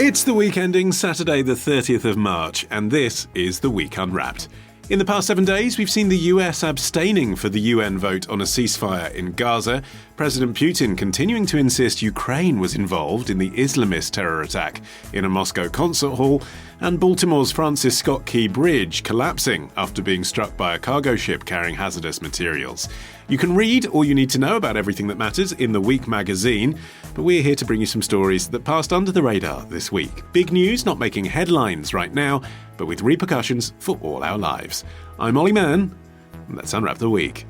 It's the week ending Saturday the 30th of March, and this is The Week Unwrapped. In the past 7 days, we've seen the US abstaining for the UN vote on a ceasefire in Gaza, President Putin continuing to insist Ukraine was involved in the Islamist terror attack in a Moscow concert hall, and Baltimore's Francis Scott Key Bridge collapsing after being struck by a cargo ship carrying hazardous materials. You can read all you need to know about everything that matters in The Week magazine, but we're here to bring you some stories that passed under the radar this week. Big news not making headlines right now, but with repercussions for all our lives. I'm Olly Mann, and let's unwrap the week.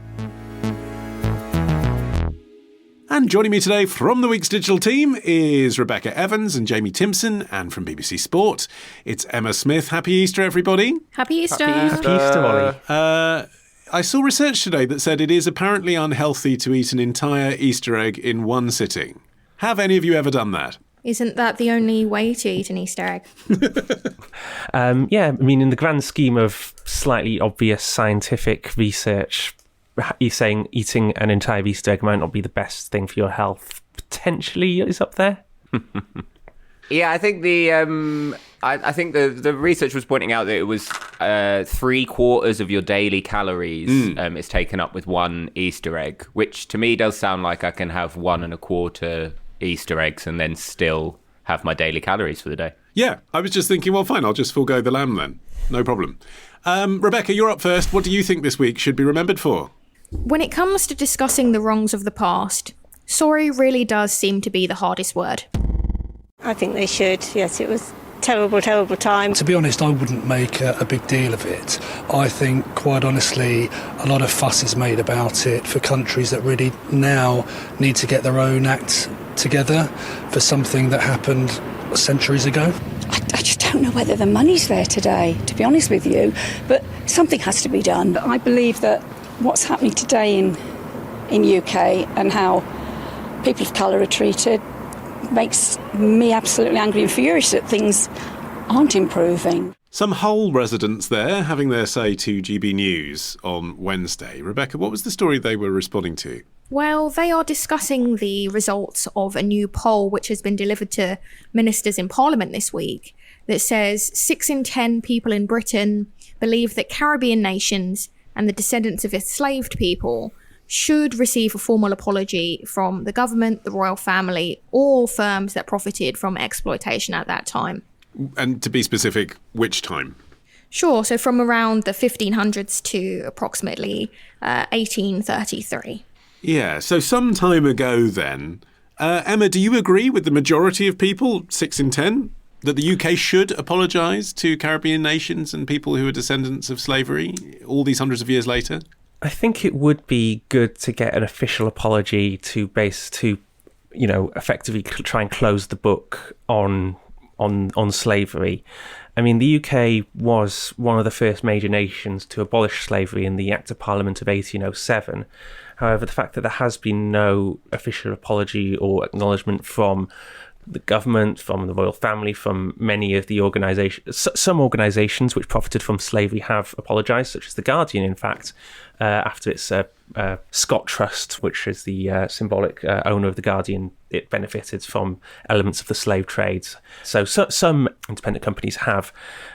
And joining me today from the week's digital team is Rebekah Evans and Jamie Timson, and from BBC Sport, it's Emma Smith. Happy Easter, everybody. Happy Easter. Happy Easter, Olly. I saw research today that said it is apparently unhealthy to eat an entire Easter egg in one sitting. Have any of you ever done that? Isn't that the only way to eat an Easter egg? Yeah, I mean, in the grand scheme of slightly obvious scientific research, you're saying eating an entire Easter egg might not be the best thing for your health. Potentially is up there. Yeah, I think I think the research was pointing out that it was 3/4 of your daily calories is taken up with one Easter egg, which to me does sound like I can have 1 1/4 Easter eggs and then still have my daily calories for the day. Yeah, I was just thinking, well, fine, I'll just forego the lamb then. No problem. Rebekah, you're up first. What do you think this week should be remembered for? When it comes to discussing the wrongs of the past, sorry really does seem to be the hardest word. I think they should. Yes, it was terrible, terrible time. To be honest, I wouldn't make a big deal of it. I think, quite honestly, a lot of fuss is made about it for countries that really now need to get their own act together for something that happened centuries ago. I just don't know whether the money's there today, to be honest with you, but something has to be done. I believe that what's happening today in UK and how people of colour are treated makes me absolutely angry and furious that things aren't improving. Some Hull residents there having their say to GB News on Wednesday. Rebekah, what was the story they were responding to? Well, they are discussing the results of a new poll which has been delivered to ministers in Parliament this week that says 6 in 10 people in Britain believe that Caribbean nations and the descendants of enslaved people should receive a formal apology from the government, the royal family, all firms that profited from exploitation at that time. And to be specific, which time? Sure, so from around the 1500s to approximately 1833. Yeah, so some time ago then. Emma, do you agree with the majority of people, 6 in 10, that the UK should apologise to Caribbean nations and people who are descendants of slavery all these hundreds of years later? I think it would be good to get an official apology to effectively try and close the book on slavery. I mean, the UK was one of the first major nations to abolish slavery in the Act of Parliament of 1807. However, the fact that there has been no official apology or acknowledgement from the government, from the royal family, from many of the organisations, some organisations which profited from slavery have apologised, such as The Guardian, in fact, after its Scott Trust, which is the symbolic owner of The Guardian, it benefited from elements of the slave trades. So some independent companies have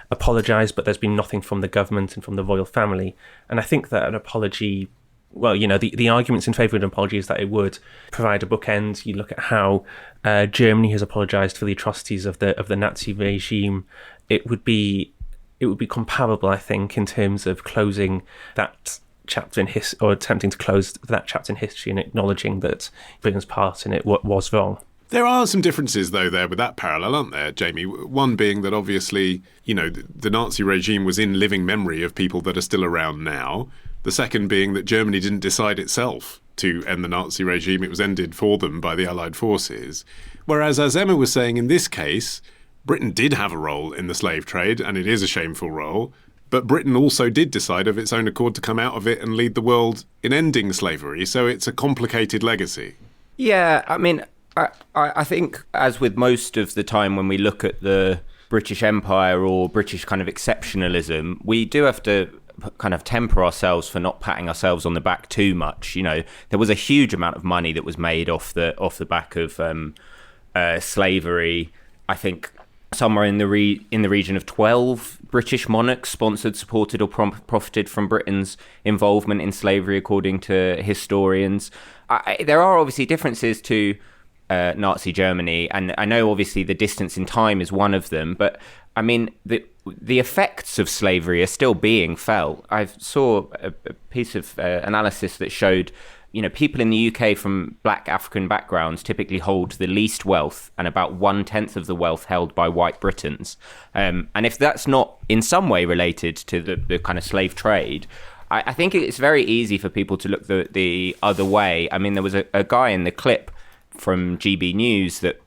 apologised, but there's been nothing from the government and from the royal family. And I think that an apology, well, the arguments in favour of an apology is that it would provide a bookend. You look at how Germany has apologised for the atrocities of the Nazi regime. It would be comparable, I think, in terms of closing that chapter in or attempting to close that chapter in history and acknowledging that Britain's part in it was wrong. There are some differences, though, there with that parallel, aren't there, Jamie? One being that obviously, the Nazi regime was in living memory of people that are still around now. The second being that Germany didn't decide itself to end the Nazi regime. It was ended for them by the Allied forces. Whereas, as Emma was saying, in this case, Britain did have a role in the slave trade, and it is a shameful role. But Britain also did decide of its own accord to come out of it and lead the world in ending slavery. So it's a complicated legacy. Yeah, I mean, I think, as with most of the time when we look at the British Empire or British kind of exceptionalism, we do have to kind of temper ourselves for not patting ourselves on the back too much. There was a huge amount of money that was made off the back of slavery. I think somewhere in the region of 12 British monarchs sponsored, supported, or profited from Britain's involvement in slavery, according to historians. There are obviously differences to Nazi Germany, and I know obviously the distance in time is one of them, but I mean the effects of slavery are still being felt. I saw a piece of analysis that showed, people in the UK from black African backgrounds typically hold the least wealth and about 1/10 of the wealth held by white Britons. And if that's not in some way related to the kind of slave trade, I think it's very easy for people to look the other way. I mean, there was a guy in the clip from GB News that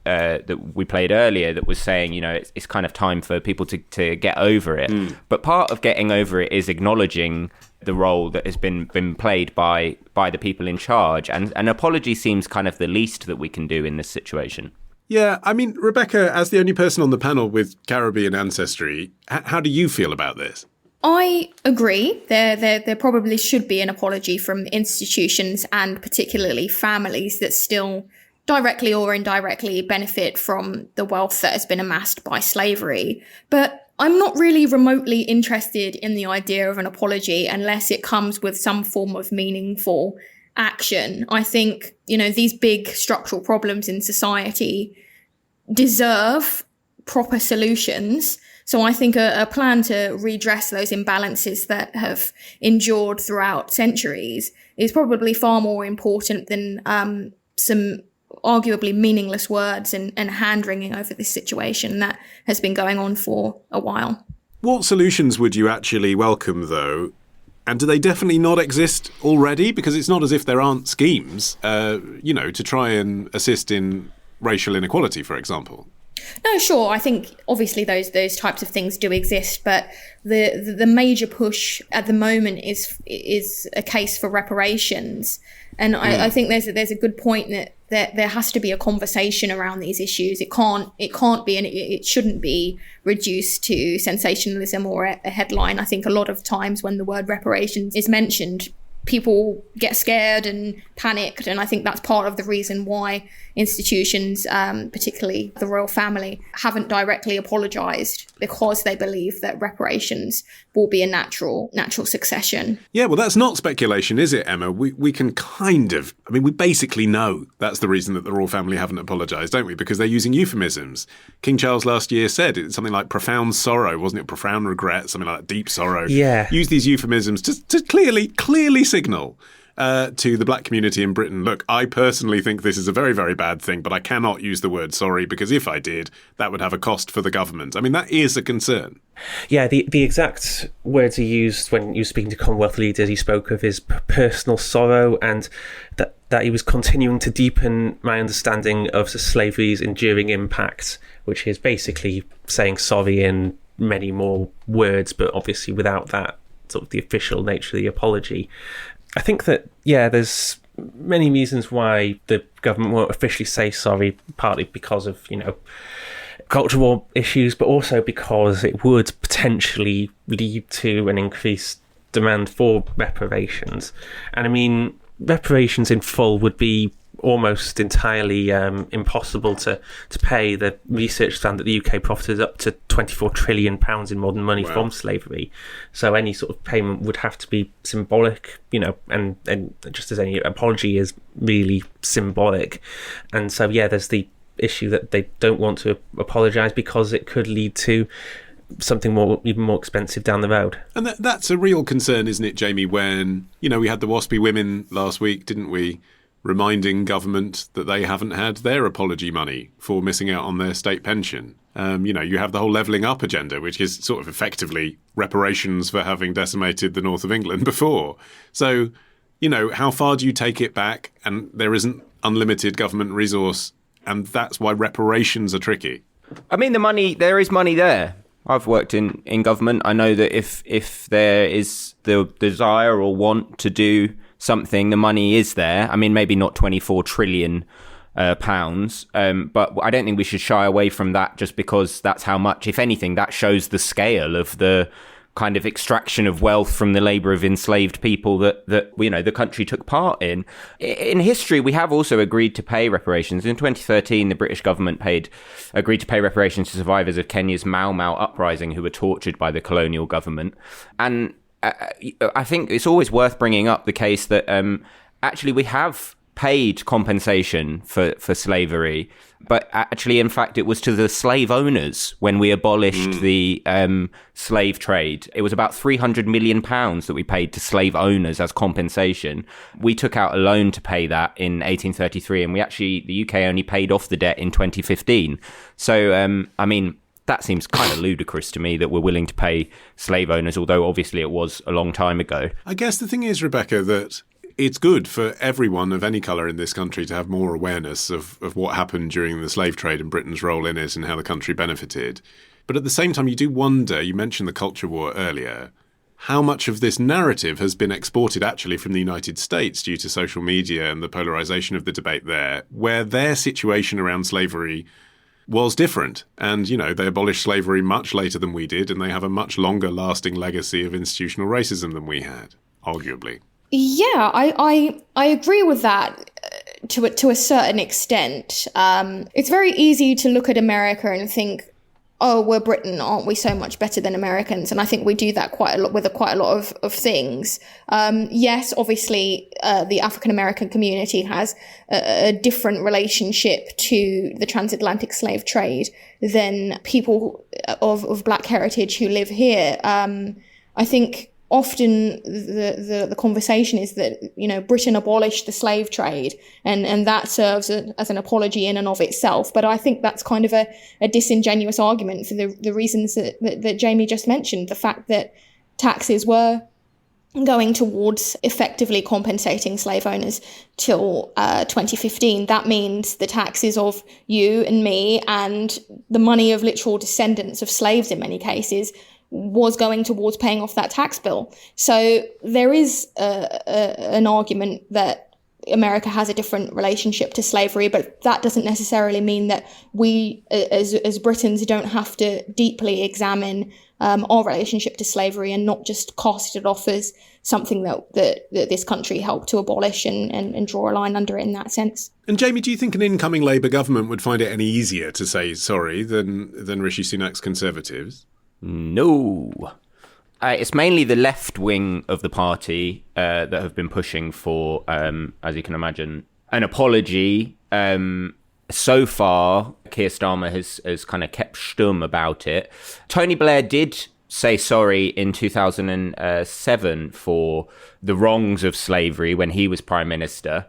we played earlier that was saying, it's kind of time for people to get over it. But part of getting over it is acknowledging the role that has been played by the people in charge. And an apology seems kind of the least that we can do in this situation. Yeah, I mean, Rebekah, as the only person on the panel with Caribbean ancestry, how do you feel about this? I agree. There probably should be an apology from institutions and particularly families that still directly or indirectly benefit from the wealth that has been amassed by slavery. But I'm not really remotely interested in the idea of an apology unless it comes with some form of meaningful action. I think, these big structural problems in society deserve proper solutions. So I think a plan to redress those imbalances that have endured throughout centuries is probably far more important than some arguably meaningless words and hand-wringing over this situation that has been going on for a while. What solutions would you actually welcome, though? And do they definitely not exist already? Because it's not as if there aren't schemes, to try and assist in racial inequality, for example. No, sure. I think obviously those types of things do exist, but the major push at the moment is a case for reparations. And I think there's a good point that there has to be a conversation around these issues. It can't be, and it shouldn't be reduced to sensationalism or a headline. I think a lot of times when the word reparations is mentioned, people get scared and panicked, and I think that's part of the reason why institutions, particularly the royal family, haven't directly apologised, because they believe that reparations will be a natural succession. Yeah, well, that's not speculation, is it, Emma? We can we basically know that's the reason that the royal family haven't apologised, don't we? Because they're using euphemisms. King Charles last year said it's something like profound sorrow, wasn't it? Profound regret, something like that, deep sorrow. Yeah. Use these euphemisms to clearly signal to the black community in Britain, look, I personally think this is a very, very bad thing, but I cannot use the word sorry, because if I did, that would have a cost for the government. I mean, that is a concern. Yeah, the exact words he used when he was speaking to Commonwealth leaders, he spoke of his personal sorrow, and that he was continuing to deepen my understanding of slavery's enduring impact, which is basically saying sorry in many more words, but obviously without that sort of the official nature of the apology. I think that, there's many reasons why the government won't officially say sorry, partly because of, cultural issues, but also because it would potentially lead to an increased demand for reparations. And I mean, reparations in full would be almost entirely impossible to pay. The research found that the UK profited up to £24 trillion in modern money from slavery. So any sort of payment would have to be symbolic, and just as any apology is really symbolic. And so, there's the issue that they don't want to apologise because it could lead to something even more expensive down the road. And that's a real concern, isn't it, Jamie, when, we had the WASPy women last week, didn't we? Reminding government that they haven't had their apology money for missing out on their state pension. You have the whole levelling up agenda, which is sort of effectively reparations for having decimated the north of England before. So, how far do you take it back? And there isn't unlimited government resource, and that's why reparations are tricky. I mean, there is money there. I've worked in government. I know that if there is the desire or want to do something, the money is there. I mean, maybe not 24 trillion pounds, but I don't think we should shy away from that just because that's how much. If anything, that shows the scale of the kind of extraction of wealth from the labour of enslaved people that the country took part in. In history, we have also agreed to pay reparations. In 2013, the British government agreed to pay reparations to survivors of Kenya's Mau Mau uprising who were tortured by the colonial government. And I think it's always worth bringing up the case that actually we have paid compensation for slavery, but actually, in fact, it was to the slave owners when we abolished the slave trade. It was about £300 million that we paid to slave owners as compensation. We took out a loan to pay that in 1833, and the UK only paid off the debt in 2015. So, that seems kind of ludicrous to me that we're willing to pay slave owners, although obviously it was a long time ago. I guess the thing is, Rebekah, that it's good for everyone of any colour in this country to have more awareness of what happened during the slave trade and Britain's role in it and how the country benefited. But at the same time, you do wonder, you mentioned the culture war earlier, how much of this narrative has been exported actually from the United States due to social media and the polarisation of the debate there, where their situation around slavery was different. And, they abolished slavery much later than we did, and they have a much longer lasting legacy of institutional racism than we had, arguably. Yeah, I agree with that to a certain extent. It's very easy to look at America and think, oh, we're Britain, aren't we so much better than Americans? And I think we do that quite a lot with quite a lot of things. Yes, obviously, the African American community has a different relationship to the transatlantic slave trade than people of black heritage who live here. I think often the conversation is that, Britain abolished the slave trade and that serves as an apology in and of itself. But I think that's kind of a disingenuous argument for the reasons that Jamie just mentioned. The fact that taxes were going towards effectively compensating slave owners till 2015. That means the taxes of you and me and the money of literal descendants of slaves in many cases was going towards paying off that tax bill. So there is an argument that America has a different relationship to slavery, but that doesn't necessarily mean that we as Britons don't have to deeply examine our relationship to slavery and not just cast it off as something that this country helped to abolish and draw a line under it in that sense. And Jamie, do you think an incoming Labour government would find it any easier to say sorry than Rishi Sunak's Conservatives? No. It's mainly the left wing of the party that have been pushing for, as you can imagine, an apology. So far, Keir Starmer has kind of kept stum about it. Tony Blair did say sorry in 2007 for the wrongs of slavery when he was Prime Minister.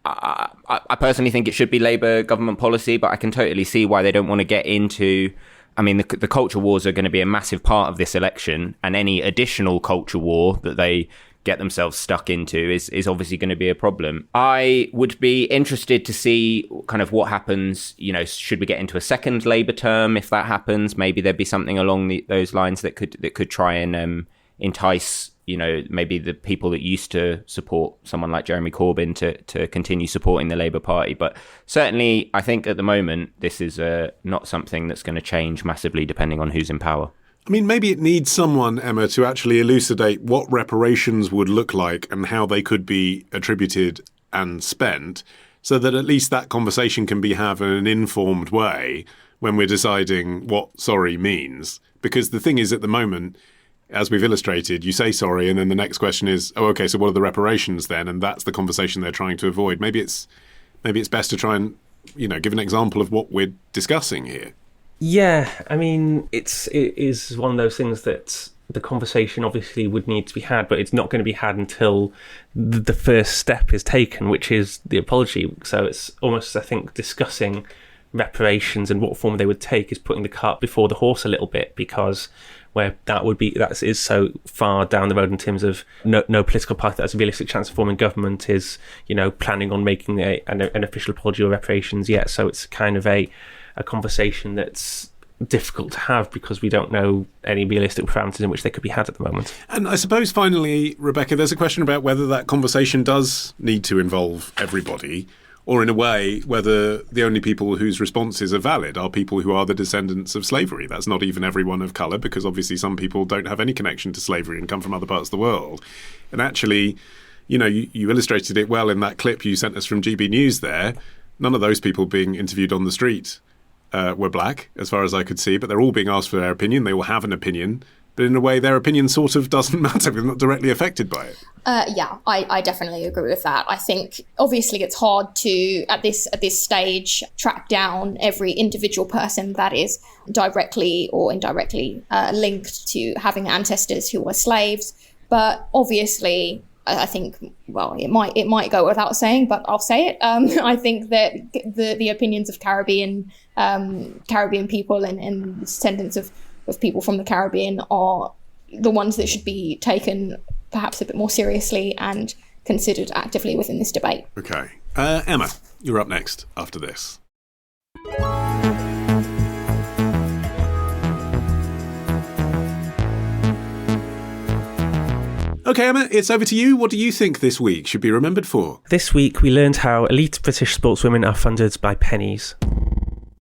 I personally think it should be Labour government policy, but I can totally see why they don't want to get into... the culture wars are going to be a massive part of this election, and any additional culture war that they get themselves stuck into is obviously going to be a problem. I would be interested to see kind of what happens, should we get into a second Labour term? If that happens, maybe there'd be something along those lines that could try and entice, maybe the people that used to support someone like Jeremy Corbyn to continue supporting the Labour Party. But certainly, I think at the moment, this is not something that's going to change massively depending on who's in power. Maybe it needs someone, Emma, to actually elucidate what reparations would look like and how they could be attributed and spent, so that at least that conversation can be had in an informed way when we're deciding what sorry means. Because the thing is, at the moment, as we've illustrated, you say sorry, and then the next question is, oh, okay, so what are the reparations then? And that's the conversation they're trying to avoid. Maybe it's best to try and, give an example of what we're discussing here. Yeah, it is one of those things that the conversation obviously would need to be had, but it's not going to be had until the first step is taken, which is the apology. So it's almost, I think, discussing reparations and what form they would take is putting the cart before the horse a little bit, because where that is so far down the road in terms of no political party that has a realistic chance of forming government is, planning on making an official apology or reparations yet. So it's kind of a conversation that's difficult to have because we don't know any realistic parameters in which they could be had at the moment. And I suppose finally, Rebekah, there's a question about whether that conversation does need to involve everybody, or in a way, whether the only people whose responses are valid are people who are the descendants of slavery. That's not even everyone of colour, because obviously some people don't have any connection to slavery and come from other parts of the world. And actually, you illustrated it well in that clip you sent us from GB News there. None of those people being interviewed on the street were black, as far as I could see, but they're all being asked for their opinion. They all have an opinion. But in a way, their opinion sort of doesn't matter. We're not directly affected by it. I definitely agree with that. I think obviously it's hard to at this stage track down every individual person that is directly or indirectly linked to having ancestors who were slaves. But obviously, I think, well, it might go without saying, but I'll say it. I think that the opinions of Caribbean people and descendants of people from the Caribbean are the ones that should be taken perhaps a bit more seriously and considered actively within this debate. Okay. Emma, you're up next after this. Okay, Emma, it's over to you. What do you think this week should be remembered for? This week we learned how elite British sportswomen are funded by pennies.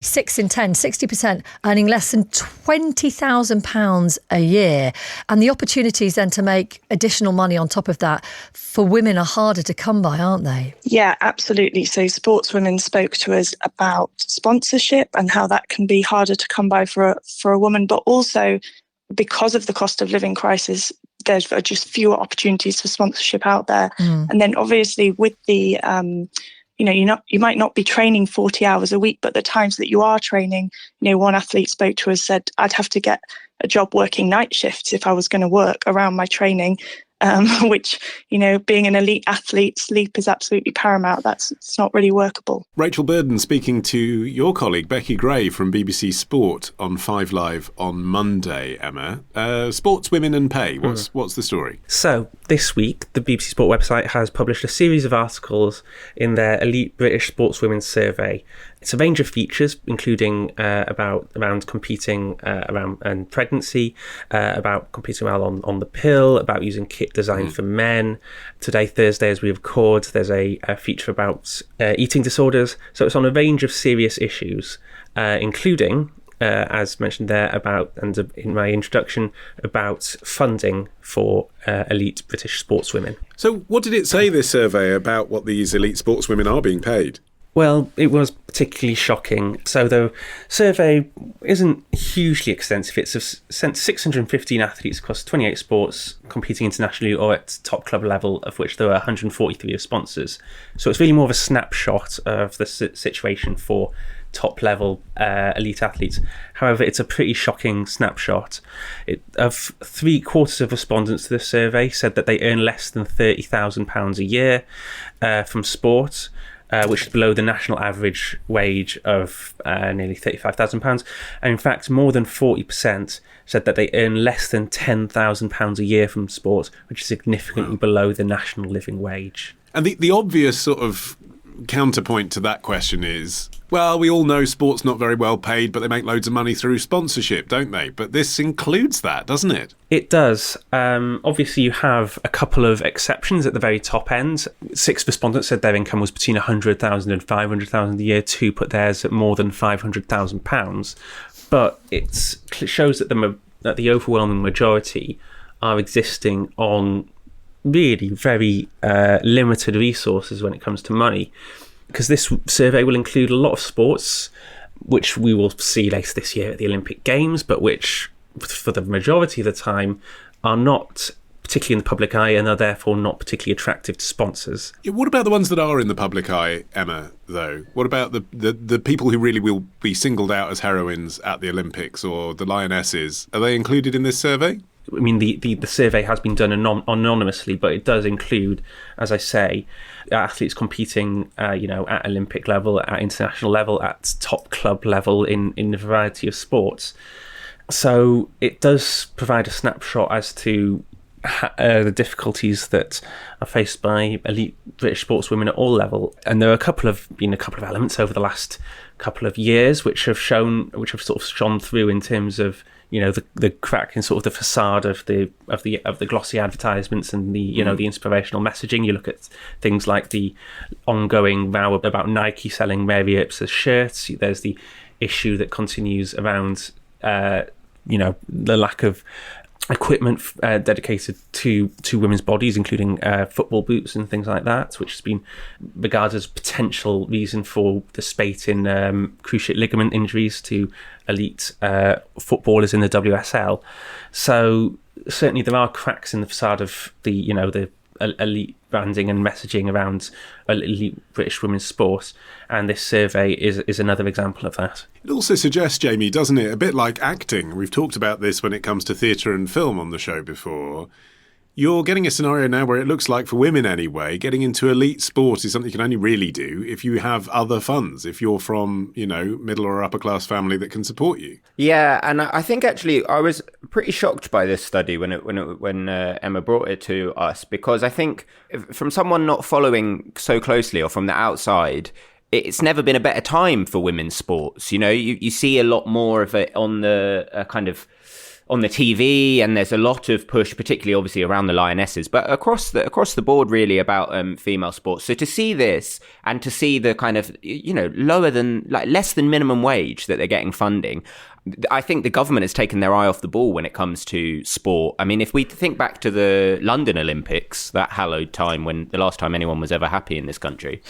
6 in 10, 60%, earning less than £20,000 a year. And the opportunities then to make additional money on top of that for women are harder to come by, aren't they? Yeah, absolutely. So sportswomen spoke to us about sponsorship and how that can be harder to come by for a woman, but also because of the cost of living crisis, there's just fewer opportunities for sponsorship out there. And then obviously with the you might not be training 40 hours a week, but the times that you are training, one athlete spoke to us, said, I'd have to get a job working night shifts if I was going to work around my training, which, being an elite athlete, sleep is absolutely paramount. It's not really workable. Rachel Burden speaking to your colleague, Becky Gray from BBC Sport on 5 Live on Monday, Emma. Sportswomen and pay, what's the story? So, this week, the BBC Sport website has published a series of articles in their Elite British Sportswomen Survey. It's a range of features, including around competing around and pregnancy, about competing well on the pill, about using kit designed for men. Today, Thursday, as we record, there's a feature about eating disorders. So it's on a range of serious issues, including, as mentioned there, about, and in my introduction, about funding for elite British sportswomen. So what did it say, this survey, about what these elite sportswomen are being paid? Well, it was particularly shocking. So the survey isn't hugely extensive. It's sent 615 athletes across 28 sports competing internationally or at top club level, of which there were 143 as sponsors. So it's really more of a snapshot of the situation for top level elite athletes. However, it's a pretty shocking snapshot. Of 3/4 of respondents to the survey said that they earn less than £30,000 a year from sport, which is below the national average wage of nearly £35,000. And in fact, more than 40% said that they earn less than £10,000 a year from sport, which is significantly below the national living wage. And the obvious sort of counterpoint to that question is, well, we all know sport's not very well paid, but they make loads of money through sponsorship, don't they? But this includes that, doesn't it? It does. Obviously, you have a couple of exceptions at the very top end. 6 respondents said their income was between £100,000 and £500,000 a year. 2 put theirs at more than £500,000. But it shows that the overwhelming majority are existing on really very limited resources when it comes to money. Because this survey will include a lot of sports, which we will see later this year at the Olympic Games, but which, for the majority of the time, are not particularly in the public eye and are therefore not particularly attractive to sponsors. Yeah, what about the ones that are in the public eye, Emma, though? What about the people who really will be singled out as heroines at the Olympics, or the Lionesses? Are they included in this survey? I mean, the survey has been done anonymously, but it does include, as I say, athletes competing, at Olympic level, at international level, at top club level in a variety of sports. So it does provide a snapshot as to the difficulties that are faced by elite British sportswomen at all level. And there are a couple of elements over the last couple of years, which have shone through in terms of, the crack in sort of the facade of the glossy advertisements and the the inspirational messaging. You look at things like the ongoing row about Nike selling Mary Earps shirts. There's the issue that continues around the lack of equipment dedicated to women's bodies, including football boots and things like that, which has been regarded as a potential reason for the spate in cruciate ligament injuries to elite footballers in the WSL. So certainly there are cracks in the facade of the elite branding and messaging around elite British women's sport, and this survey is another example of that. It also suggests, Jamie, doesn't it, a bit like acting. We've talked about this when it comes to theatre and film on the show before. You're getting a scenario now where it looks like, for women anyway, getting into elite sport is something you can only really do if you have other funds, if you're from, middle or upper class family that can support you. Yeah, and I think actually I was pretty shocked by this study when Emma brought it to us, because I think from someone not following so closely or from the outside, it's never been a better time for women's sports. You see a lot more of it on the on the TV, and there's a lot of push, particularly obviously around the Lionesses, but across the board really about female sports. So to see this and to see the kind of less than minimum wage that they're getting funding, I think the government has taken their eye off the ball when it comes to sport. I mean, if we think back to the London Olympics, that hallowed time when the last time anyone was ever happy in this country,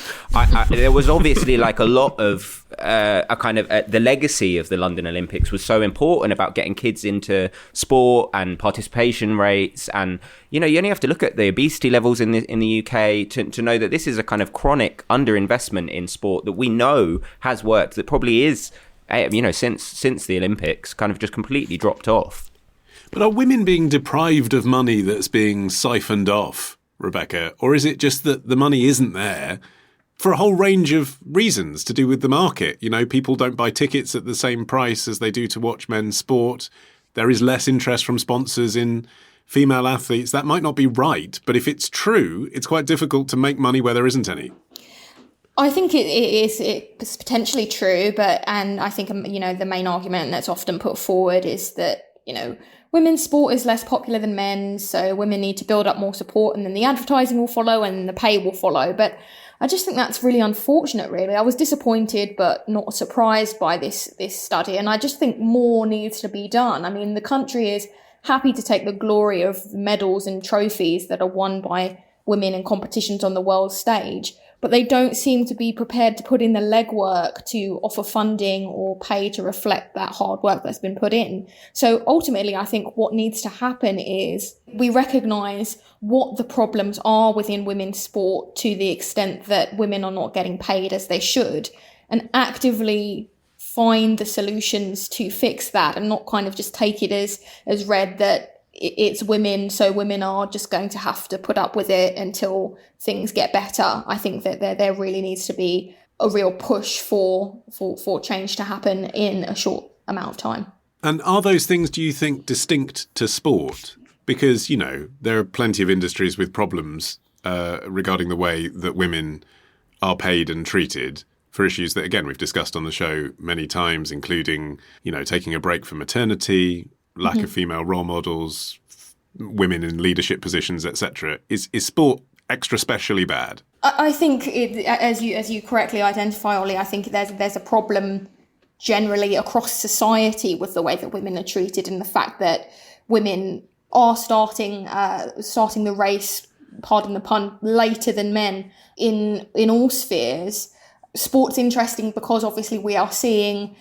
there was obviously like a lot of the legacy of the London Olympics was so important about getting kids into sport and participation rates. And, you only have to look at the obesity levels in the UK to know that this is a kind of chronic underinvestment in sport that we know has worked, that probably is, since the Olympics, kind of just completely dropped off. But are women being deprived of money that's being siphoned off, Rebekah? Or is it just that the money isn't there for a whole range of reasons to do with the market? People don't buy tickets at the same price as they do to watch men's sport. There is less interest from sponsors in female athletes. That might not be right, but if it's true, it's quite difficult to make money where there isn't any. I think it's potentially true, and I think, the main argument that's often put forward is that, women's sport is less popular than men's, so women need to build up more support, and then the advertising will follow and the pay will follow. But I just think that's really unfortunate, really. I was disappointed but not surprised by this study, and I just think more needs to be done. I mean, the country is happy to take the glory of medals and trophies that are won by women in competitions on the world stage, but they don't seem to be prepared to put in the legwork to offer funding or pay to reflect that hard work that's been put in. So ultimately, I think what needs to happen is we recognise what the problems are within women's sport to the extent that women are not getting paid as they should, and actively find the solutions to fix that, and not kind of just take it as read that it's women, so women are just going to have to put up with it until things get better. I think that there really needs to be a real push for change to happen in a short amount of time. And are those things, do you think, distinct to sport? Because, there are plenty of industries with problems regarding the way that women are paid and treated for issues that, again, we've discussed on the show many times, including, taking a break from maternity, lack of female role models, women in leadership positions, etc. Is sport extra specially bad? I think, as you correctly identify, Ollie, I think there's a problem generally across society with the way that women are treated, and the fact that women are starting the race, pardon the pun, later than men in all spheres. Sport's interesting because obviously we are seeing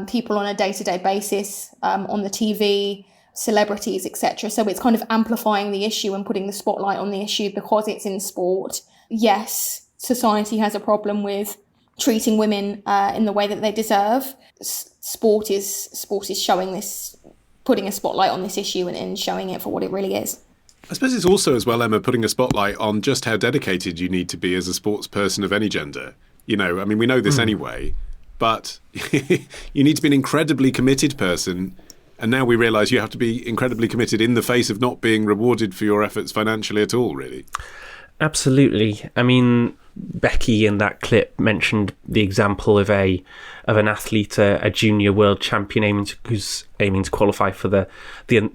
people on a day-to-day basis on the TV, celebrities, etc. So it's kind of amplifying the issue and putting the spotlight on the issue because it's in sport. Yes, society has a problem with treating women in the way that they deserve. Sport is showing this, putting a spotlight on this issue and showing it for what it really is. I suppose it's also as well, Emma, putting a spotlight on just how dedicated you need to be as a sports person of any gender. We know this anyway, but you need to be an incredibly committed person. And now we realise you have to be incredibly committed in the face of not being rewarded for your efforts financially at all, really. Absolutely. I mean, Becky in that clip mentioned the example of an athlete, a junior world champion who's aiming to qualify for the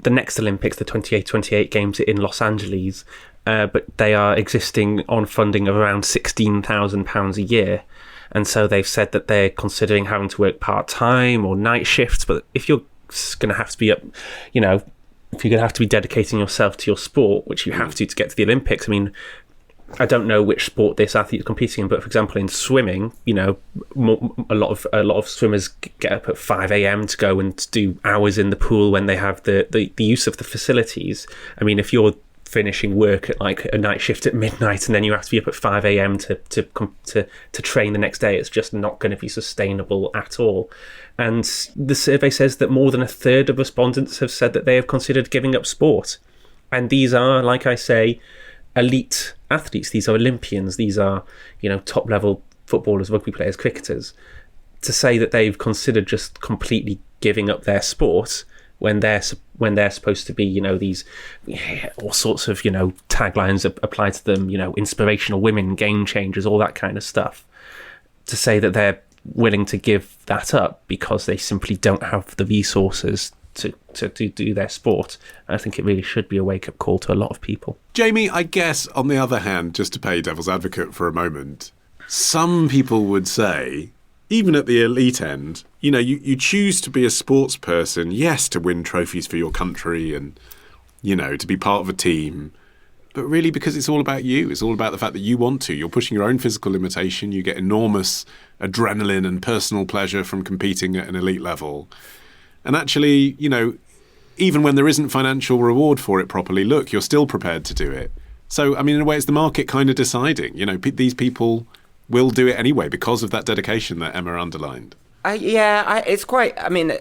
next Olympics, the 28 games in Los Angeles, but they are existing on funding of around £16,000 a year. And so they've said that they're considering having to work part-time or night shifts. But if you're going to have to be up, if you're going to have to be dedicating yourself to your sport, which you have to get to the Olympics, I mean, I don't know which sport this athlete is competing in, but for example, in swimming, a lot of swimmers get up at 5 a.m. to go and do hours in the pool when they have the use of the facilities. I mean, if you're finishing work at like a night shift at midnight and then you have to be up at 5 a.m. to train the next day, it's just not going to be sustainable at all. And the survey says that more than a third of respondents have said that they have considered giving up sport. And these are, like I say, elite athletes. These are Olympians. These are, top level footballers, rugby players, cricketers. To say that they've considered just completely giving up their sport when they're supposed to be, these all sorts of, taglines apply to them, inspirational women, game changers, all that kind of stuff. To say that they're willing to give that up because they simply don't have the resources to do their sport, I think it really should be a wake-up call to a lot of people. Jamie, I guess, on the other hand, just to play devil's advocate for a moment, some people would say, even at the elite end, you choose to be a sports person, yes, to win trophies for your country and, to be part of a team, but really because it's all about you. It's all about the fact that you want to. You're pushing your own physical limitation. You get enormous adrenaline and personal pleasure from competing at an elite level. And actually, even when there isn't financial reward for it properly, look, you're still prepared to do it. So, I mean, in a way, it's the market kind of deciding. These people will do it anyway because of that dedication that Emma underlined. It's quite. I mean,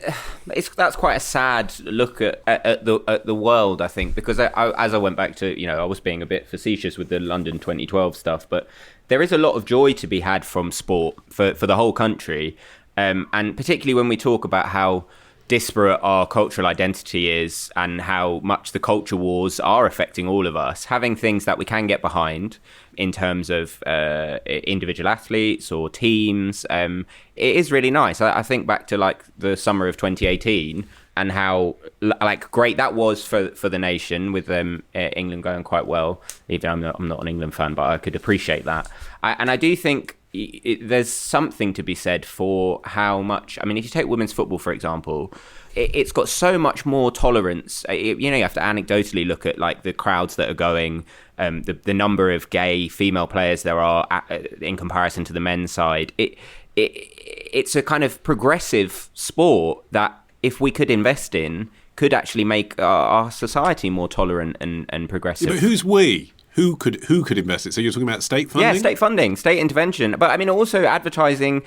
that's quite a sad look at the world, I think, because as I went back to, I was being a bit facetious with the London 2012 stuff, but there is a lot of joy to be had from sport for the whole country, and particularly when we talk about how disparate our cultural identity is and how much the culture wars are affecting all of us. Having things that we can get behind in terms of individual athletes or teams, it is really nice. I think back to like the summer of 2018 and how great that was for the nation, with England going quite well. Even I'm not an England fan, but I could appreciate that. And I do think there's something to be said for how much. I mean, if you take women's football, for example, it's got so much more tolerance. You have to anecdotally look at like the crowds that are going, the number of gay female players there are in comparison to the men's side. It's a kind of progressive sport that, if we could invest in, could actually make our society more tolerant and progressive. Yeah, but who's we? Who could invest it? So you're talking about state funding? Yeah, state funding, state intervention. But I mean, also advertising.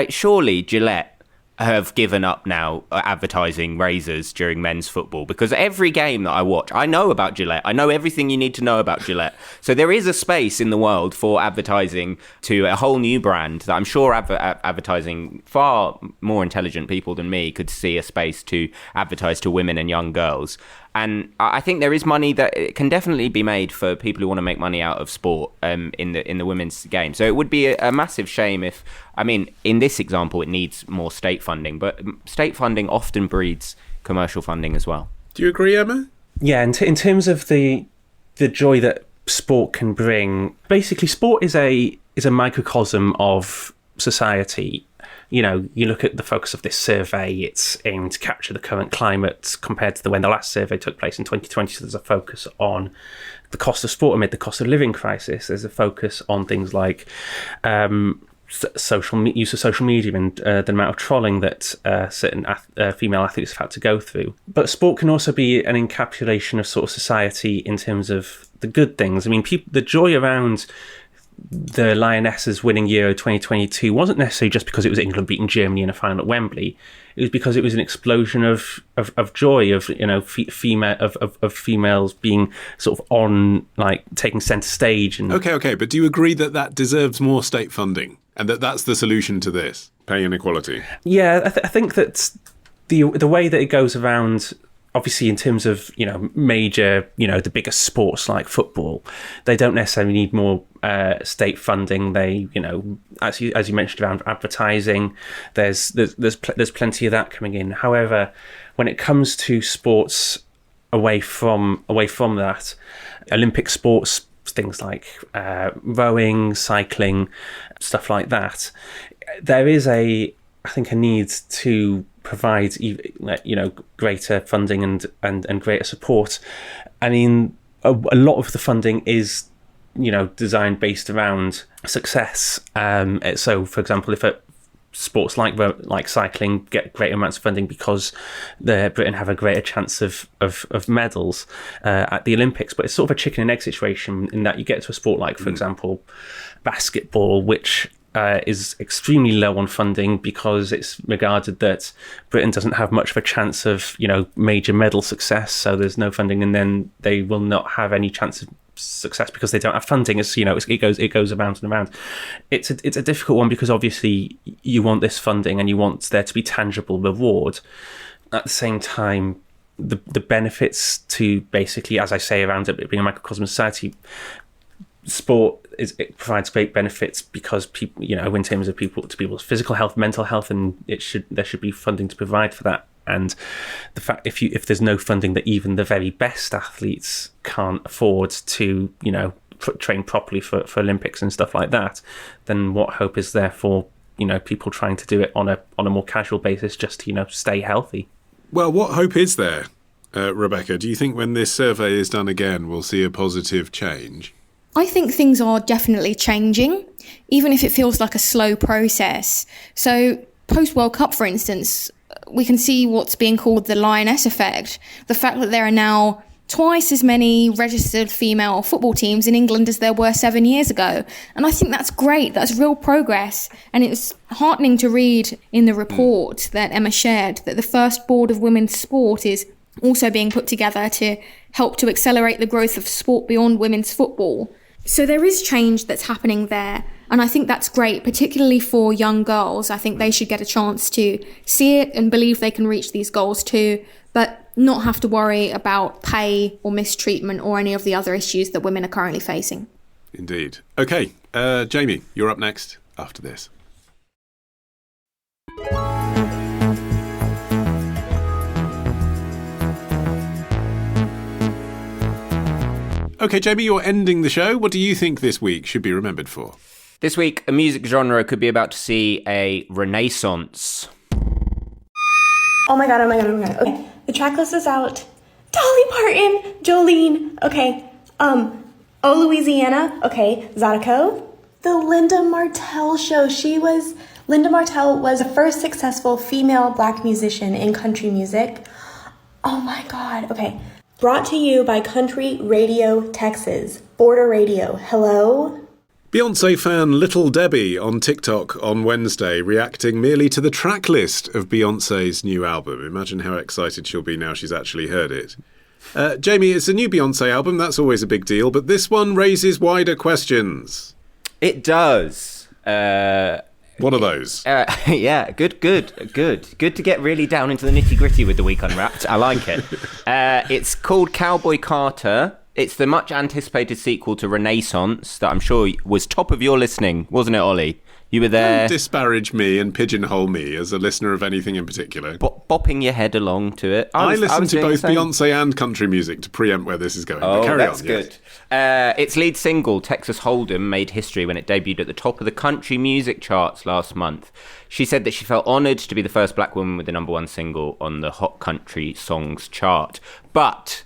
Surely Gillette have given up now advertising razors during men's football, because every game that I watch, I know about Gillette. I know everything you need to know about Gillette. So there is a space in the world for advertising to a whole new brand that I'm sure advertising far more intelligent people than me could see a space to advertise to women and young girls. And I think there is money that can definitely be made for people who want to make money out of sport in the women's game. So it would be a massive shame if, I mean, in this example, it needs more state funding, but state funding often breeds commercial funding as well. Do you agree, Emma? Yeah, in terms of the joy that sport can bring, basically sport is a microcosm of society. You look at the focus of this survey, it's aimed to capture the current climate compared to when the last survey took place in 2020. So there's a focus on the cost of sport amid the cost of living crisis. There's a focus on things like use of social media and the amount of trolling that certain female athletes have had to go through. But sport can also be an encapsulation of sort of society in terms of the good things. I mean, the joy around the Lionesses winning Euro 2022 wasn't necessarily just because it was England beating Germany in a final at Wembley. It was because it was an explosion of joy, of females being sort of on, like, taking centre stage. And Okay, but do you agree that deserves more state funding and that's the solution to this pay inequality? Yeah, I think that the way that it goes around obviously in terms of, major, the biggest sports like football, they don't necessarily need more state funding. They, as you mentioned around advertising, there's plenty of that coming in. However, when it comes to sports away from that, Olympic sports, things like rowing, cycling, stuff like that, there is I think a need to provide greater funding and greater support. I mean, a lot of the funding is designed based around success. So, for example, if sports like cycling get greater amounts of funding because Britain have a greater chance of medals at the Olympics, but it's sort of a chicken and egg situation in that you get to a sport like, for example, basketball, which is extremely low on funding because it's regarded that Britain doesn't have much of a chance of major medal success, so there's no funding, and then they will not have any chance of success because they don't have funding. As it goes around and around. It's a difficult one because obviously you want this funding and you want there to be tangible reward. At the same time, the benefits to basically, as I say, around it being a microcosm society, sport it provides great benefits because people, in terms of people's physical health, mental health, and there should be funding to provide for that. And the fact if there's no funding that even the very best athletes can't afford to train properly for Olympics and stuff like that, then what hope is there for people trying to do it on a more casual basis just to stay healthy? Well, what hope is there, Rebekah? Do you think when this survey is done again, we'll see a positive change? I think things are definitely changing, even if it feels like a slow process. So post-World Cup, for instance, we can see what's being called the lioness effect. The fact that there are now twice as many registered female football teams in England as there were 7 years ago. And I think that's great. That's real progress. And it's heartening to read in the report that Emma shared that the first board of women's sport is also being put together to help to accelerate the growth of sport beyond women's football. So there is change that's happening there. And I think that's great, particularly for young girls. I think they should get a chance to see it and believe they can reach these goals too, but not have to worry about pay or mistreatment or any of the other issues that women are currently facing. Indeed. Okay, Jamie, you're up next after this. Okay, Jamie, you're ending the show. What do you think this week should be remembered for? This week, a music genre could be about to see a renaissance. Oh my god. Okay, the track list is out. Dolly Parton, Jolene, okay. Oh Louisiana, okay. Zydeco. The Linda Martell show. Linda Martell was the first successful female black musician in country music. Oh my god, okay. Brought to you by Country Radio Texas. Border Radio, hello? Beyonce fan Little Debbie on TikTok on Wednesday reacting merely to the track list of Beyonce's new album. Imagine how excited she'll be now she's actually heard it. Jamie, it's a new Beyonce album, that's always a big deal, but this one raises wider questions. It does. What are those? Yeah, good. Good to get really down into the nitty-gritty with the Week Unwrapped. I like it. It's called Cowboy Carter. It's the much-anticipated sequel to Renaissance that I'm sure was top of your listening, wasn't it, Ollie? You were there. Don't disparage me and pigeonhole me as a listener of anything in particular. Bopping your head along to it. I listen to both Beyonce and country music to preempt where this is going. Oh, carry that's on, good. Yes. Its lead single, Texas Hold'em, made history when it debuted at the top of the country music charts last month. She said that she felt honoured to be the first black woman with the number one single on the Hot Country Songs chart. But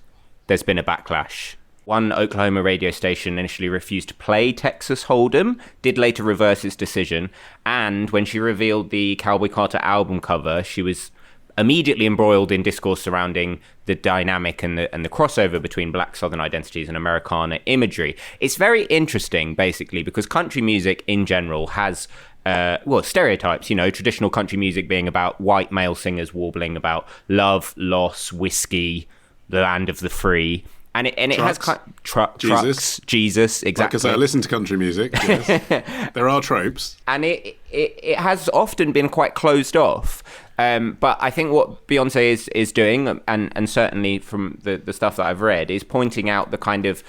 there's been a backlash. One Oklahoma radio station initially refused to play Texas Hold'em, did later reverse its decision, and when she revealed the Cowboy Carter album cover, she was immediately embroiled in discourse surrounding the dynamic and the crossover between black Southern identities and Americana imagery. It's very interesting, basically, because country music in general has stereotypes, traditional country music being about white male singers warbling about love, loss, whiskey, the land of the free. And it has trucks, Jesus, exactly. Like I say, I listen to country music. Yes. There are tropes, and it has often been quite closed off. But I think what Beyonce is doing, and certainly from the stuff that I've read, is pointing out the kind of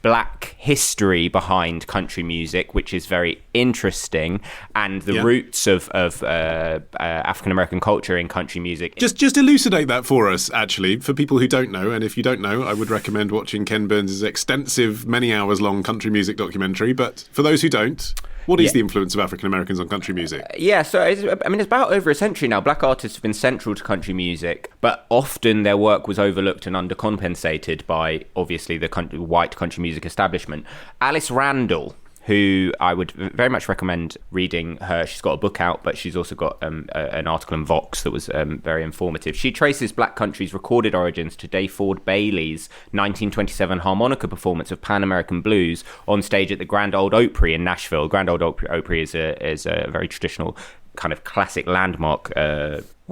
Black history behind country music, which is very interesting, and the roots of African American culture in country music. Just elucidate that for us, actually, for people who don't know. And if you don't know, I would recommend watching Ken Burns' extensive, many hours long country music documentary. But for those who don't, what is the influence of African Americans on country music? So it's about over a century now. Black artists have been central to country music, but often their work was overlooked and undercompensated by, obviously, the white country music establishment. Alice Randall, who I would very much recommend reading her. She's got a book out, but she's also got an article in Vox that was very informative. She traces Black country's recorded origins to Dayford Bailey's 1927 harmonica performance of Pan American Blues on stage at the Grand Ole Opry in Nashville. Grand Ole Opry is a very traditional kind of classic landmark.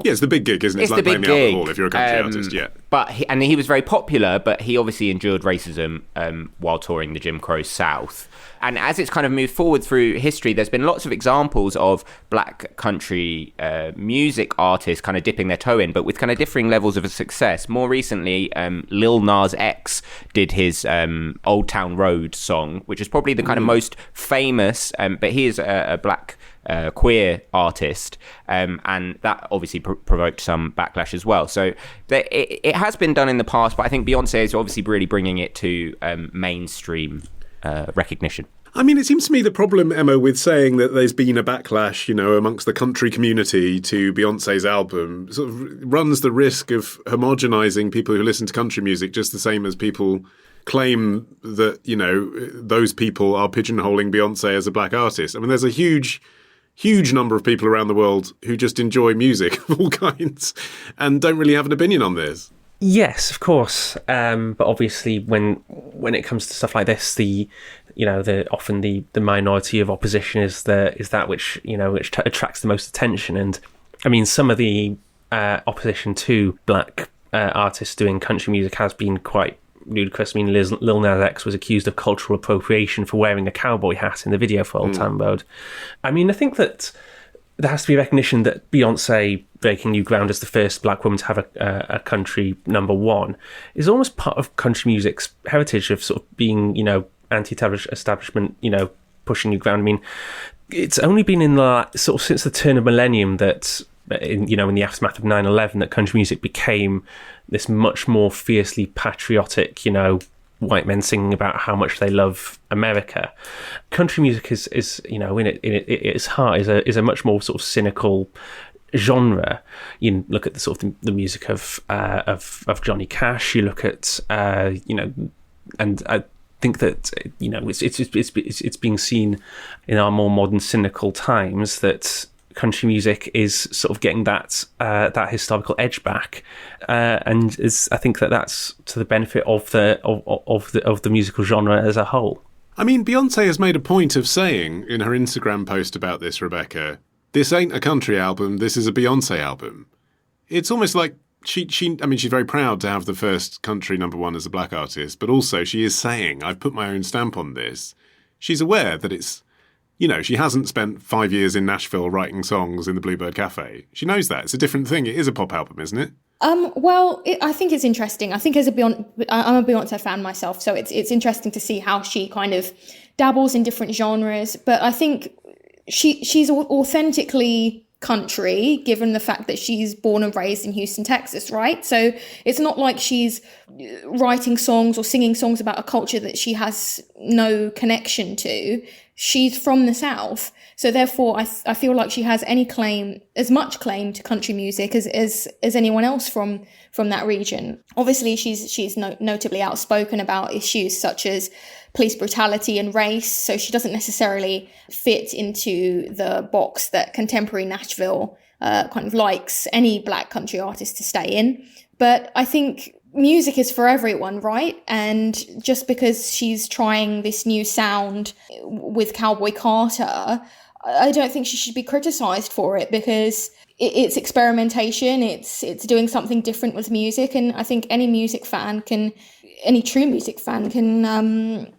It's the big gig, isn't it? It's like playing the Albert Hall if you're a country artist, But he was very popular, but he obviously endured racism while touring the Jim Crow South. And as it's kind of moved forward through history, there's been lots of examples of Black country music artists kind of dipping their toe in, but with kind of differing levels of success. More recently, Lil Nas X did his Old Town Road song, which is probably the kind of most famous, but he is a Black queer artist, and that obviously provoked some backlash as well. So it has been done in the past, but I think Beyonce is obviously really bringing it to mainstream recognition. I mean, it seems to me the problem, Emma, with saying that there's been a backlash, amongst the country community to Beyonce's album sort of runs the risk of homogenizing people who listen to country music just the same as people claim that, those people are pigeonholing Beyonce as a Black artist. I mean, there's a huge number of people around the world who just enjoy music of all kinds and don't really have an opinion on this. Yes, of course. But obviously, when it comes to stuff like this, often the minority of opposition is that which attracts the most attention. And I mean, some of the opposition to Black artists doing country music has been quite ludicrous. I mean, Lil Nas X was accused of cultural appropriation for wearing a cowboy hat in the video for Old Town Road. I mean, I think that there has to be recognition that Beyonce breaking new ground as the first Black woman to have a country number one is almost part of country music's heritage of sort of being, anti-establishment, pushing new ground. I mean, it's only been in the sort of since the turn of millennium that, in the aftermath of 9/11, that country music became this much more fiercely patriotic, white men singing about how much they love America. Country music is in its heart is a much more sort of cynical genre. You look at the sort of the music of Johnny Cash. You look at and I think that it's being seen in our more modern cynical times that country music is sort of getting that historical edge back, and I think that's to the benefit of the musical genre as a whole. I mean, Beyonce has made a point of saying in her Instagram post about this, Rebekah, this ain't a country album, this is a Beyonce album. It's almost like she's very proud to have the first country number one as a Black artist, but also she is saying, I've put my own stamp on this. She's aware that it's, she hasn't spent 5 years in Nashville writing songs in the Bluebird Cafe. She knows that. It's a different thing. It is a pop album, isn't it? I think it's interesting. I think I'm a Beyonce fan myself, so it's interesting to see how she kind of dabbles in different genres. But I think she's authentically country, given the fact that she's born and raised in Houston, Texas, right? So it's not like she's writing songs or singing songs about a culture that she has no connection to. She's from the South. So therefore, I feel like she has as much claim to country music as anyone else from that region. Obviously, she's notably outspoken about issues such as police brutality and race. So she doesn't necessarily fit into the box that contemporary Nashville kind of likes any Black country artist to stay in. But I think music is for everyone, right? And just because she's trying this new sound with Cowboy Carter, I don't think she should be criticized for it, because it's experimentation, it's doing something different with music, and I think any true music fan can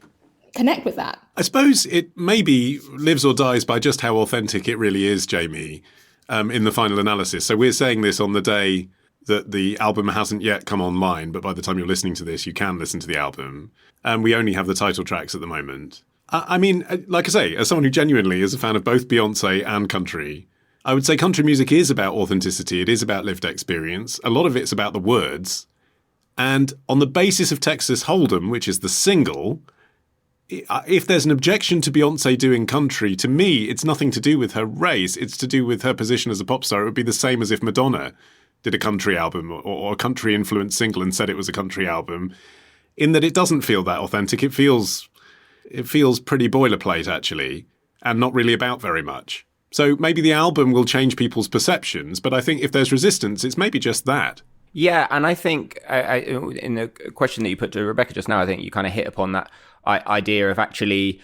connect with that. I suppose it maybe lives or dies by just how authentic it really is, Jamie. in the final analysis. So we're saying this on the day that the album hasn't yet come online, but by the time you're listening to this, you can listen to the album. And we only have the title tracks at the moment. I mean, like I say, as someone who genuinely is a fan of both Beyonce and country, I would say country music is about authenticity. It is about lived experience. A lot of it's about the words. And on the basis of Texas Hold'em, which is the single, if there's an objection to Beyonce doing country, to me, it's nothing to do with her race. It's to do with her position as a pop star. It would be the same as if Madonna did a country album or a country-influenced single and said it was a country album, in that it doesn't feel that authentic. It feels pretty boilerplate, actually, and not really about very much. So maybe the album will change people's perceptions, but I think if there's resistance, it's maybe just that. Yeah, and I think in the question that you put to Rebekah just now, I think you kind of hit upon that idea of actually,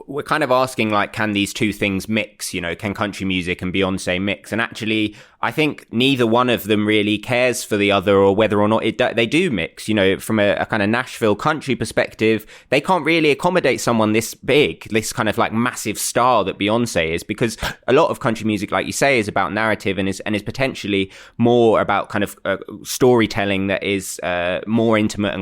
we're kind of asking, like, can these two things mix? You know, can country music and Beyonce mix? And actually, I think neither one of them really cares for the other, or whether or not they do mix. You know, from a kind of Nashville country perspective, they can't really accommodate someone this big, this kind of like massive star that Beyonce is, because a lot of country music, like you say, is about narrative and is potentially more about kind of storytelling that is more intimate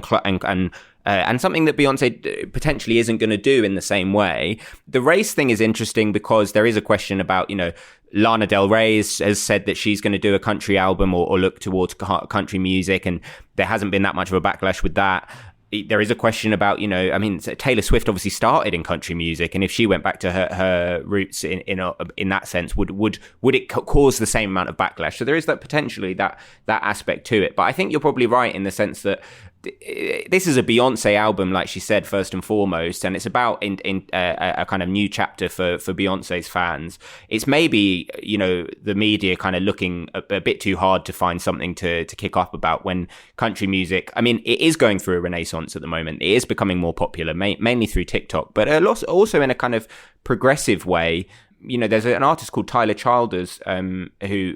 and something that Beyonce potentially isn't going to do in the same way. The race thing is interesting because there is a question about, you know, Lana Del Rey has said that she's going to do a country album or look towards country music, and there hasn't been that much of a backlash with that. There is a question about, you know, I mean, Taylor Swift obviously started in country music, and if she went back to her roots in that sense, would it cause the same amount of backlash? So there is that potentially that aspect to it. But I think you're probably right in the sense that this is a Beyonce album, like she said, first and foremost, and it's about a kind of new chapter for Beyonce's fans. It's maybe, you know, the media kind of looking a bit too hard to find something to kick up about, when country music, I mean, it is going through a renaissance at the moment. It is becoming more popular, mainly through TikTok, but also in a kind of progressive way. You know, there's an artist called Tyler Childers, who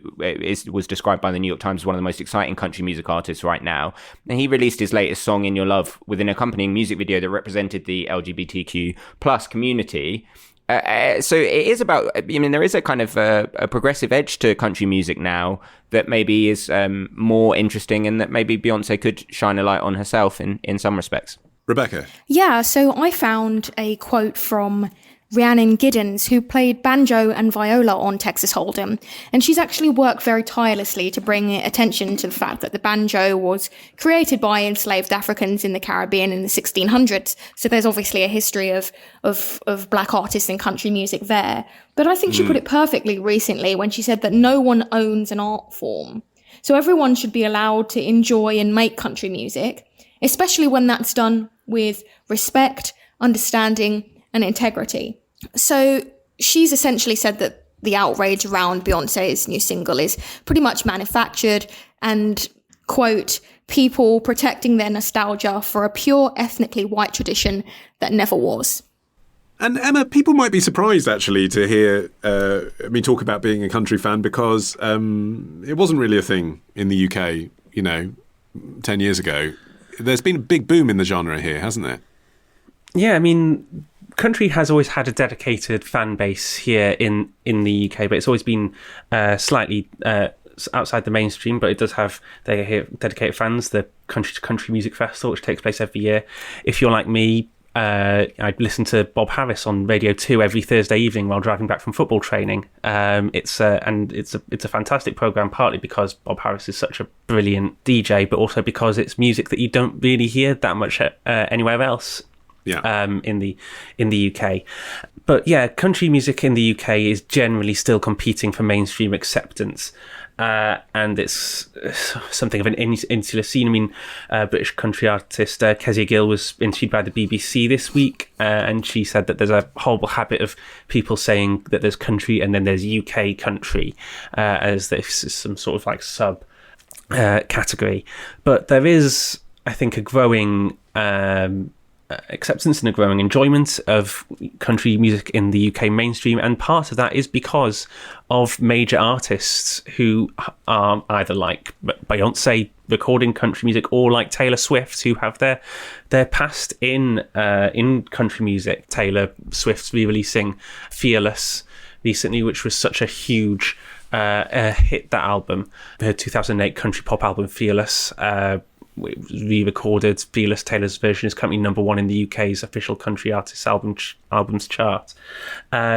was described by the New York Times as one of the most exciting country music artists right now. And he released his latest song, In Your Love, with an accompanying music video that represented the LGBTQ plus community. So it is about, I mean, there is a kind of a progressive edge to country music now that maybe is more interesting, and that maybe Beyonce could shine a light on herself in some respects. Rebekah? Yeah, so I found a quote from Rhiannon Giddens, who played banjo and viola on Texas Hold'em, and she's actually worked very tirelessly to bring attention to the fact that the banjo was created by enslaved Africans in the Caribbean in the 1600s. So there's obviously a history of black artists in country music there. But I think she put it perfectly recently when she said that no one owns an art form. So everyone should be allowed to enjoy and make country music, especially when that's done with respect, understanding, and integrity. So she's essentially said that the outrage around Beyonce's new single is pretty much manufactured and, quote, people protecting their nostalgia for a pure ethnically white tradition that never was. And Emma, people might be surprised actually to hear me talk about being a country fan, because it wasn't really a thing in the UK, 10 years ago. There's been a big boom in the genre here, hasn't there? Yeah, I mean, country has always had a dedicated fan base here in the UK, but it's always been slightly outside the mainstream. But it does have dedicated fans. The Country to Country Music Festival, which takes place every year. If you're like me, I listen to Bob Harris on Radio 2 every Thursday evening while driving back from football training. It's a fantastic program, partly because Bob Harris is such a brilliant DJ, but also because it's music that you don't really hear that much anywhere else. Yeah. In the UK. But yeah, country music in the UK is generally still competing for mainstream acceptance. And it's something of an insular scene. I mean, British country artist Kezia Gill was interviewed by the BBC this week, and she said that there's a horrible habit of people saying that there's country and then there's UK country, as this is some sort of like sub category. But there is, I think, a growing acceptance and a growing enjoyment of country music in the UK mainstream, and part of that is because of major artists who are either like Beyonce recording country music, or like Taylor Swift, who have their past in country music. Taylor Swift's re-releasing Fearless recently, which was such a huge hit that album. Her 2008 country pop album Fearless, re-recorded. Fearless, Taylor's version, is currently number 1 in the UK's official country artists albums chart.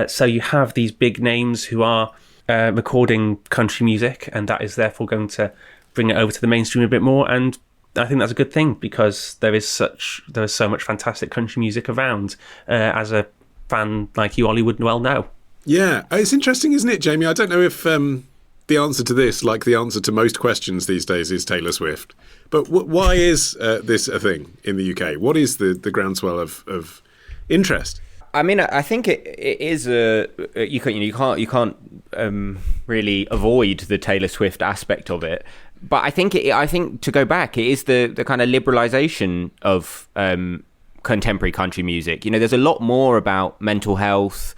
So you have these big names who are recording country music, and that is therefore going to bring it over to the mainstream a bit more. And I think that's a good thing, because there is so much fantastic country music around. As a fan like you, Ollie, would well know. Yeah, it's interesting, isn't it, Jamie? I don't know if the answer to this, like the answer to most questions these days, is Taylor Swift. But why is this a thing in the UK? What is the groundswell of interest? I mean, I think it is you can't really avoid the Taylor Swift aspect of it. But I think to go back, it is the kind of liberalization of contemporary country music. There's a lot more about mental health.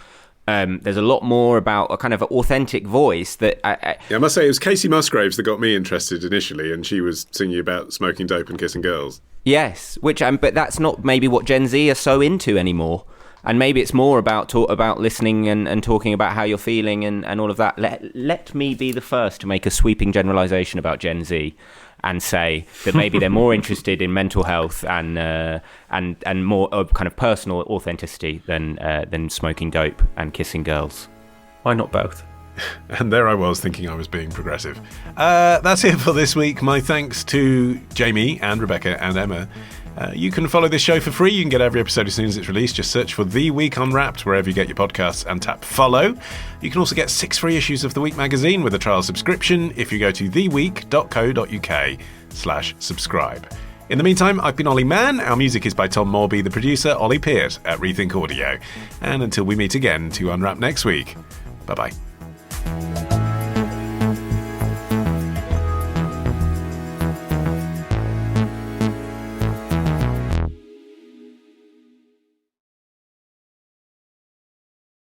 There's a lot more about a kind of authentic voice that I must say it was Casey Musgraves that got me interested initially, and she was singing about smoking dope and kissing girls. Yes, but that's not maybe what Gen Z are so into anymore. And maybe it's more about listening and talking about how you're feeling and all of that. Let me be the first to make a sweeping generalization about Gen Z and say that maybe they're more interested in mental health and more kind of personal authenticity than smoking dope and kissing girls. Why not both? And there I was thinking I was being progressive. That's it for this week. My thanks to Jamie and Rebecca and Emma. You can follow this show for free. You can get every episode as soon as it's released. Just search for The Week Unwrapped wherever you get your podcasts and tap follow. You can also get 6 free issues of The Week magazine with a trial subscription if you go to theweek.co.uk/subscribe. In the meantime, I've been Olly Mann. Our music is by Tom Morby, the producer, Ollie Peart at Rethink Audio. And until we meet again to unwrap next week, bye-bye.